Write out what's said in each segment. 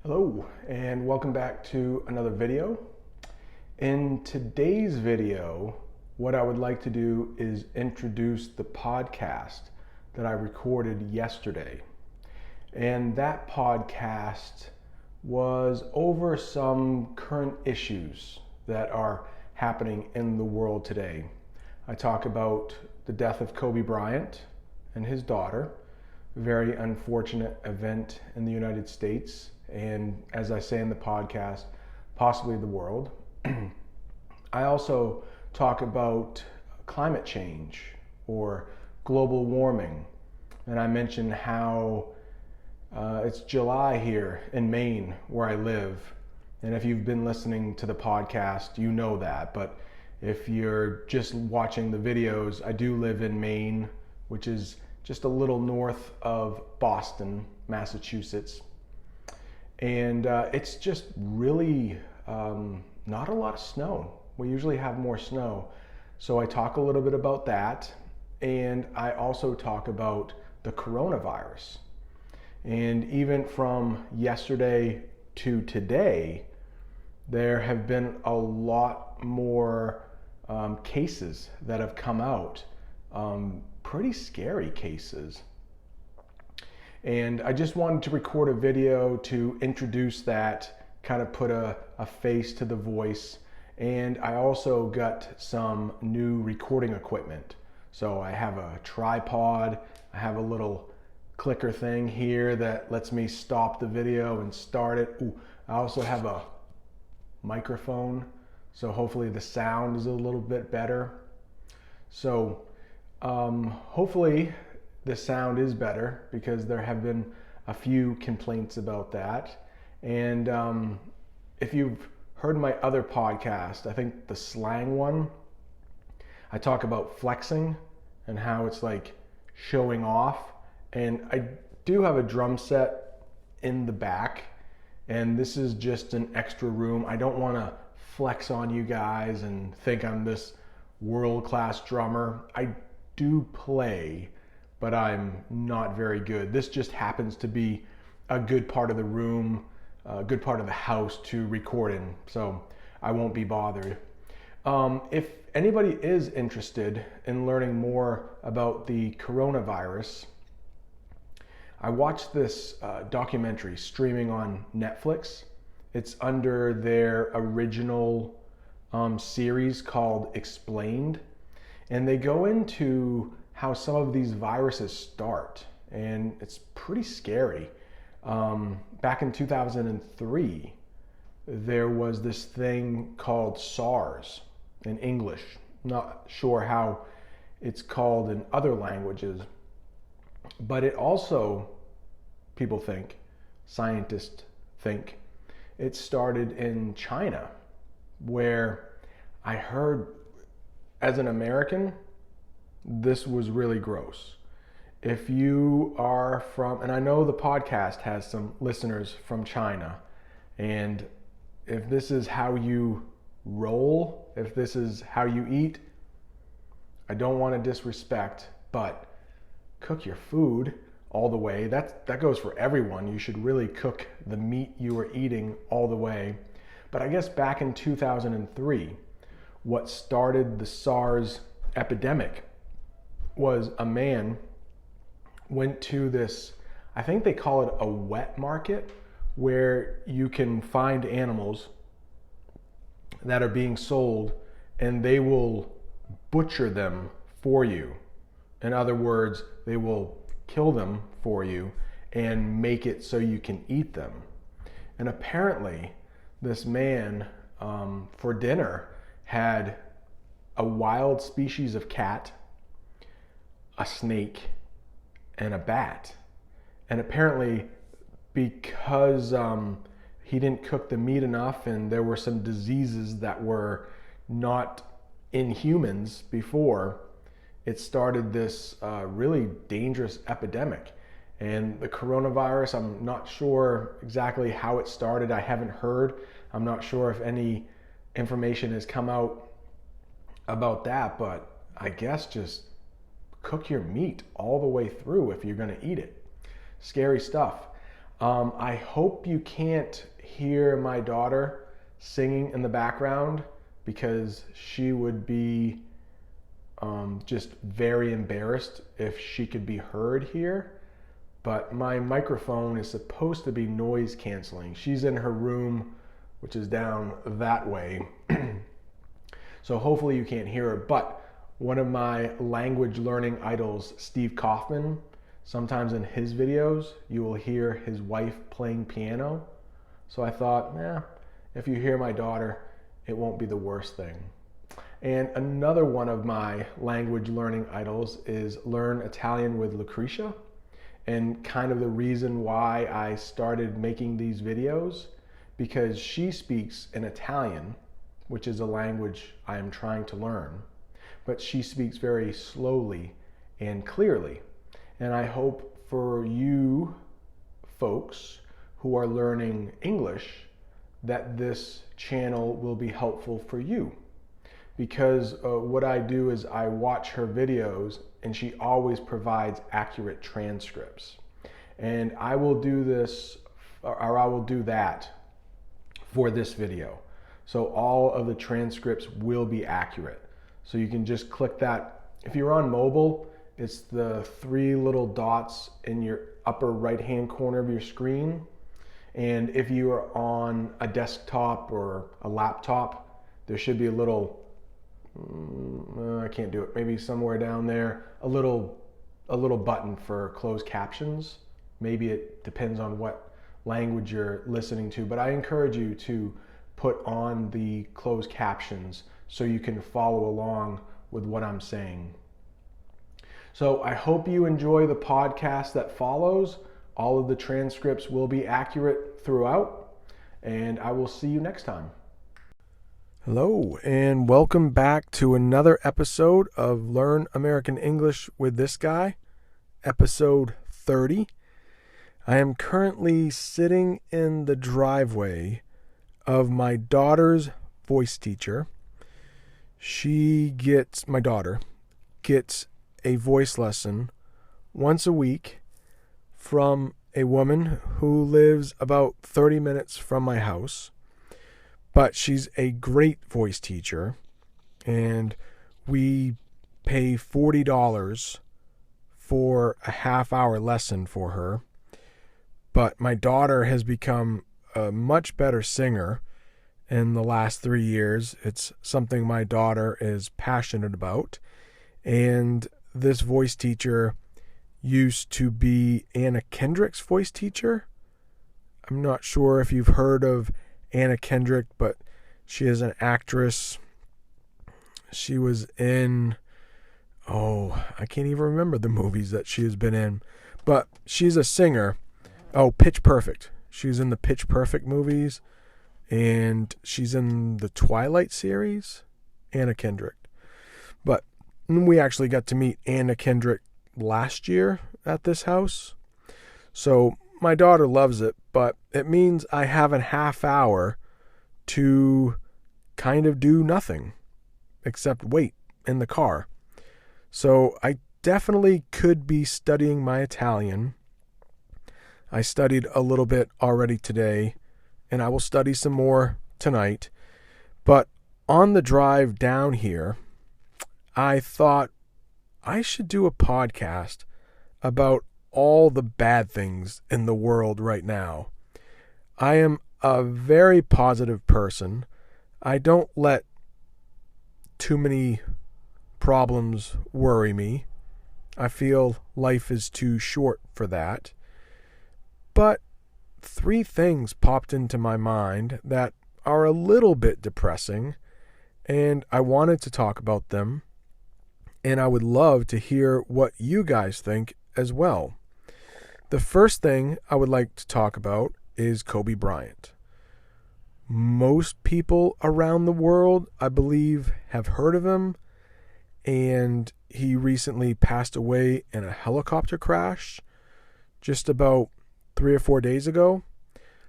Hello and welcome back to another video. In today's video, what I would like to do is introduce the podcast that I recorded yesterday. And that podcast was over some current issues that are happening in the world today. I talk about the death of Kobe Bryant and his daughter, a very unfortunate event in the United States, and as I say in the podcast, possibly the world. I also talk about climate change or global warming, and I mention how it's July here in Maine where I live, and if you've been listening to the podcast, you know that, but if you're just watching the videos, I do live in Maine, which is just a little north of Boston, Massachusetts. And it's just really not a lot of snow. We usually have more snow. So I talk a little bit about that. And I also talk about the coronavirus. And even from yesterday to today, there have been a lot more cases that have come out. Pretty scary cases. And I just wanted to record a video to introduce that, kind of put a face to the voice. And I also got some new recording equipment. So I have a tripod, I have a little clicker thing here that lets me stop the video and start it. Ooh, I also have a microphone, so hopefully the sound is a little bit better. So hopefully the sound is better, because there have been a few complaints about that. And if you've heard my other podcast, I think the slang one, I talk about flexing and how it's like showing off. And I do have a drum set in the back, and this is just an extra room. I don't want to flex on you guys and think I'm this world-class drummer. I do play, but I'm not very good. This just happens to be a good part of the room, a good part of the house to record in, so I won't be bothered. If anybody is interested in learning more about the coronavirus, I watched this documentary streaming on Netflix. It's under their original series called Explained, and they go into how some of these viruses start, and it's pretty scary. Back in 2003, there was this thing called SARS in English. Not sure how it's called in other languages, but it also, people think, scientists think, it started in China, where I heard, as an American, this was really gross. If you are from, and I know the podcast has some listeners from China, and if this is how you roll, if this is how you eat, I don't want to disrespect, but cook your food all the way. That goes for everyone. You should really cook the meat you are eating all the way. But I guess back in 2003, what started the SARS epidemic was a man went to this, I think they call it a wet market, where you can find animals that are being sold and they will butcher them for you. In other words, they will kill them for you and make it so you can eat them. And apparently this man for dinner had a wild species of cat, a snake, and a bat. And apparently, because he didn't cook the meat enough and there were some diseases that were not in humans before, it started this really dangerous epidemic. And the coronavirus, I'm not sure exactly how it started. I haven't heard. I'm not sure if any information has come out about that, but I guess just cook your meat all the way through if you're going to eat it. Scary stuff. I hope you can't hear my daughter singing in the background because she would be just very embarrassed if she could be heard here. But my microphone is supposed to be noise canceling. She's in her room, which is down that way. So hopefully you can't hear her. But one of my language learning idols, Steve Kaufman, sometimes in his videos, you will hear his wife playing piano. So I thought, if you hear my daughter, it won't be the worst thing. And another one of my language learning idols is Learn Italian with Lucretia. And kind of the reason why I started making these videos, because she speaks in Italian, which is a language I am trying to learn, but she speaks very slowly and clearly. And I hope for you folks who are learning English that this channel will be helpful for you. Because what I do is I watch her videos and she always provides accurate transcripts. And I will do this, or I will do that for this video. So all of the transcripts will be accurate. So you can just click that. If you're on mobile, it's the 3 little dots in your upper right-hand corner of your screen. And if you are on a desktop or a laptop, there should be a little, I can't do it, maybe somewhere down there, a little button for closed captions. Maybe it depends on what language you're listening to, but I encourage you to put on the closed captions so you can follow along with what I'm saying. So I hope you enjoy the podcast that follows. All of the transcripts will be accurate throughout, and I will see you next time. Hello, and welcome back to another episode of Learn American English with this guy, episode 30. I am currently sitting in the driveway of my daughter's voice teacher. My daughter gets a voice lesson once a week from a woman who lives about 30 minutes from my house. But she's a great voice teacher, and we pay $40 for a half-hour lesson for her. But my daughter has become a much better singer in the last 3 years. It's something my daughter is passionate about. And this voice teacher used to be Anna Kendrick's voice teacher. I'm not sure if you've heard of Anna Kendrick, but she is an actress. She was in, I can't even remember the movies that she has been in, but she's a singer. Pitch Perfect. She's in the Pitch Perfect movies, and she's in the Twilight series, Anna Kendrick. But we actually got to meet Anna Kendrick last year at this house. So my daughter loves it, but it means I have a half hour to kind of do nothing except wait in the car. So I definitely could be studying my Italian. I studied a little bit already today, and I will study some more tonight. But on the drive down here, I thought I should do a podcast about all the bad things in the world right now. I am a very positive person. I don't let too many problems worry me. I feel life is too short for that. But 3 things popped into my mind that are a little bit depressing, and I wanted to talk about them, and I would love to hear what you guys think as well. The first thing I would like to talk about is Kobe Bryant. Most people around the world, I believe, have heard of him, and he recently passed away in a helicopter crash just about 3 or 4 days ago.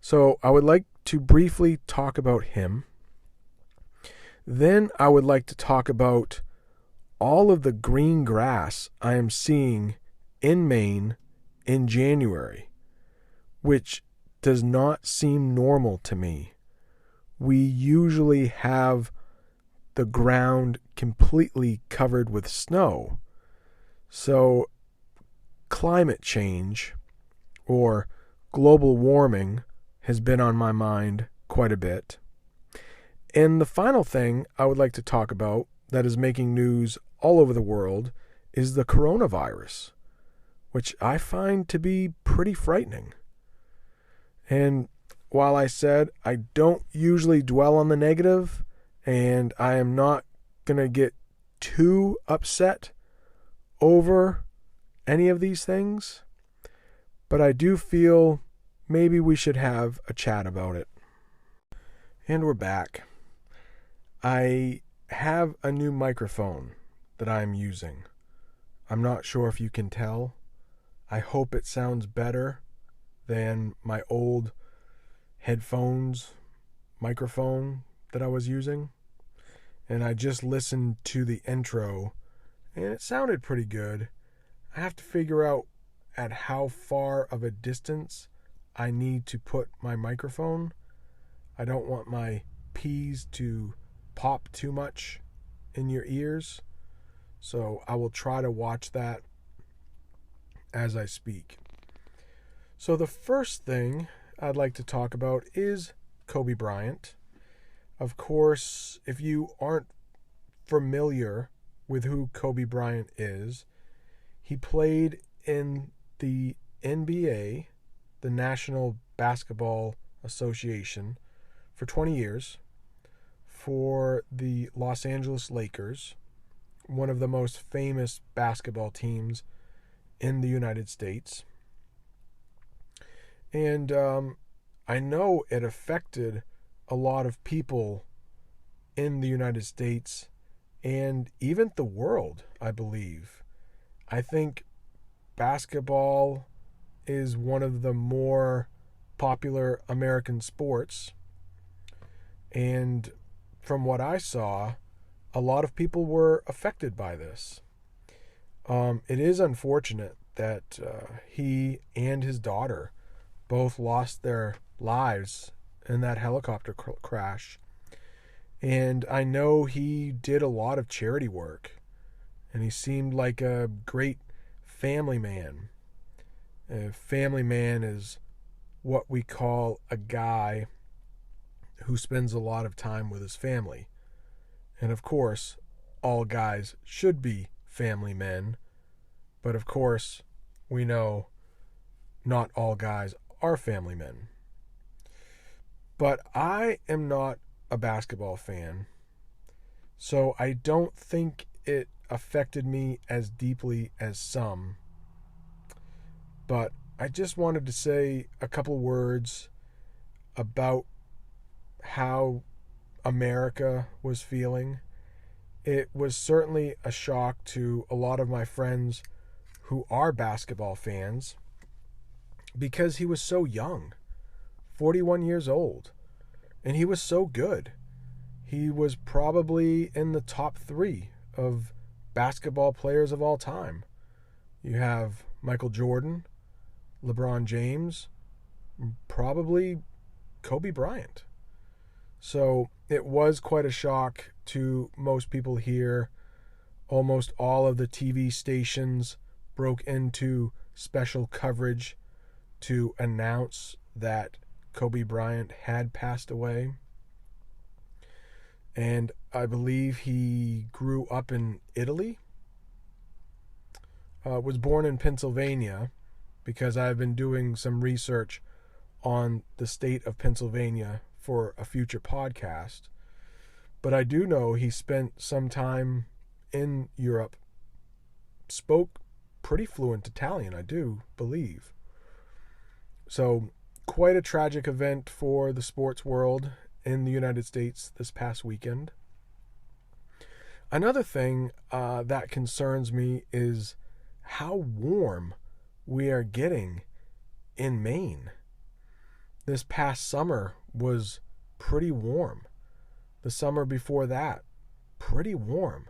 So I would like to briefly talk about him. Then I would like to talk about all of the green grass I am seeing in Maine in January. which does not seem normal to me. We usually have the ground completely covered with snow. So climate change or global warming has been on my mind quite a bit. And the final thing I would like to talk about that is making news all over the world is the coronavirus, which I find to be pretty frightening. And while I said I don't usually dwell on the negative, and I am not going to get too upset over any of these things, but I do feel maybe we should have a chat about it. And we're back. I have a new microphone that I'm using. I'm not sure if you can tell. I hope it sounds better than my old headphones microphone that I was using. And I just listened to the intro and it sounded pretty good. I have to figure out at how far of a distance I need to put my microphone. I don't want my P's to pop too much in your ears. So I will try to watch that as I speak. So the first thing I'd like to talk about is Kobe Bryant. Of course, if you aren't familiar with who Kobe Bryant is, he played in the NBA, the National Basketball Association, for 20 years for the Los Angeles Lakers, one of the most famous basketball teams in the United States. And I know it affected a lot of people in the United States and even the world, I believe. I think basketball is one of the more popular American sports. And from what I saw, a lot of people were affected by this. It is unfortunate that he and his daughter both lost their lives in that helicopter crash. And I know he did a lot of charity work, and he seemed like a great family man. A family man is what we call a guy who spends a lot of time with his family. And of course, all guys should be family men. But of course, we know not all guys are family men. But I am not a basketball fan, so I don't think it affected me as deeply as some. But I just wanted to say a couple words about how America was feeling. It was certainly a shock to a lot of my friends who are basketball fans because he was so young, 41 years old, and he was so good. He was probably in the top 3 of basketball players of all time. You have Michael Jordan, LeBron James, probably Kobe Bryant. So it was quite a shock to most people here. Almost all of the TV stations broke into special coverage to announce that Kobe Bryant had passed away. And I believe he grew up in Italy. Was born in Pennsylvania, because I've been doing some research on the state of Pennsylvania for a future podcast. But I do know he spent some time in Europe, spoke pretty fluent Italian, I do believe. So quite a tragic event for the sports world in the United States this past weekend. Another thing that concerns me is how warm we are getting in Maine. This past summer was pretty warm. The summer before that, pretty warm.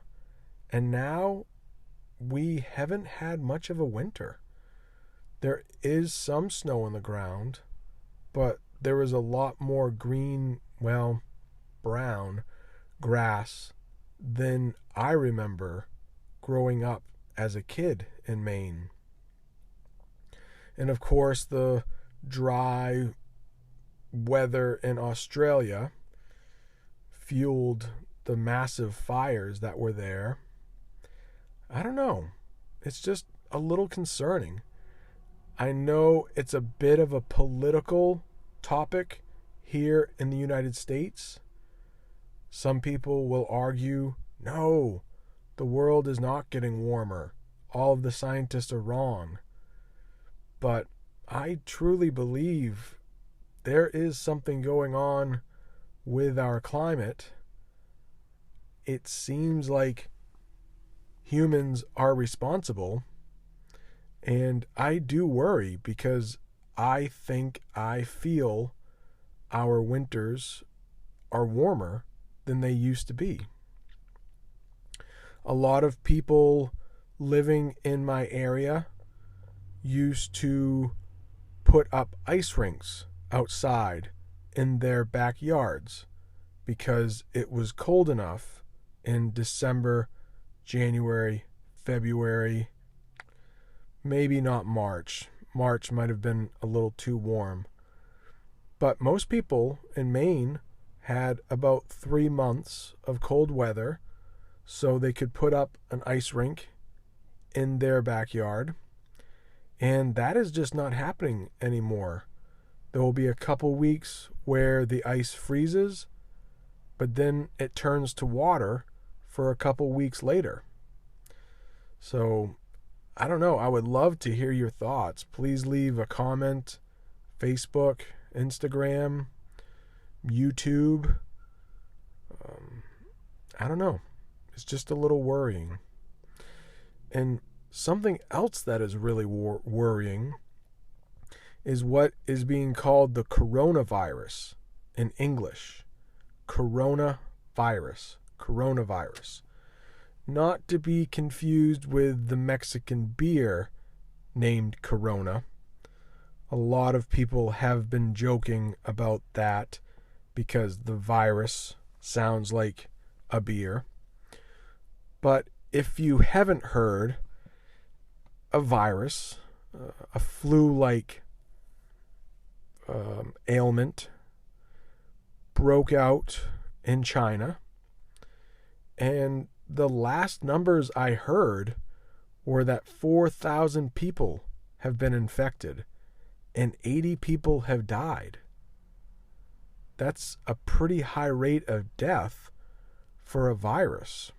And now we haven't had much of a winter. There is some snow on the ground, but there was a lot more green, well, brown grass than I remember growing up as a kid in Maine. And of course, the dry weather in Australia fueled the massive fires that were there. I don't know. It's just a little concerning. I know it's a bit of a political topic here in the United States. Some people will argue, no, the world is not getting warmer. All of the scientists are wrong. But I truly believe there is something going on with our climate. It seems like humans are responsible, and I do worry because I feel our winters are warmer than they used to be. A lot of people living in my area used to put up ice rinks outside in their backyards because it was cold enough in December, January, February, maybe not March. March might have been a little too warm. But most people in Maine had about 3 months of cold weather, so they could put up an ice rink in their backyard. And that is just not happening anymore. There will be a couple weeks where the ice freezes, but then it turns to water for a couple weeks later. So, I don't know. I would love to hear your thoughts. Please leave a comment. Facebook, Instagram, YouTube. I don't know. It's just a little worrying. And something else that is really worrying is what is being called the coronavirus in English. Coronavirus. Not to be confused with the Mexican beer named Corona. A lot of people have been joking about that because the virus sounds like a beer. But if you haven't heard, a virus, a flu-like ailment broke out in China, and the last numbers I heard were that 4,000 people have been infected and 80 people have died. That's a pretty high rate of death for a virus.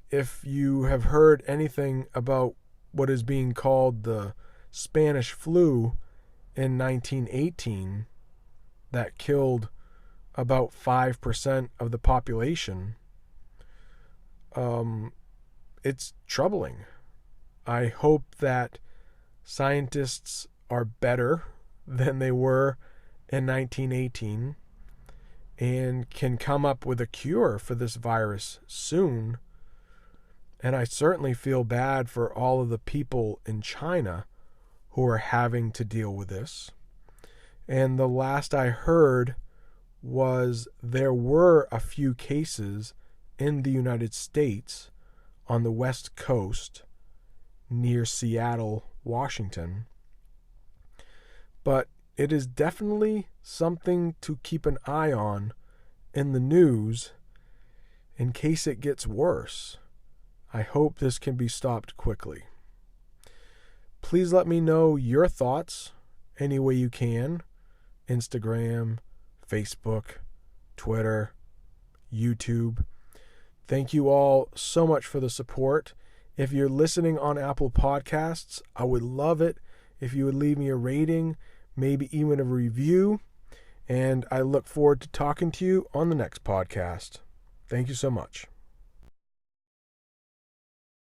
If you have heard anything about what is being called the Spanish flu in 1918 that killed about 5% of the population, it's troubling. I hope that scientists are better than they were in 1918 and can come up with a cure for this virus soon. And I certainly feel bad for all of the people in China who are having to deal with this. And the last I heard was there were a few cases in the United States on the West Coast near Seattle, Washington. But it is definitely something to keep an eye on in the news in case it gets worse. I hope this can be stopped quickly. Please let me know your thoughts any way you can. Instagram, Facebook, Twitter, YouTube. Thank you all so much for the support. If you're listening on Apple Podcasts, I would love it if you would leave me a rating, maybe even a review. And I look forward to talking to you on the next podcast. Thank you so much.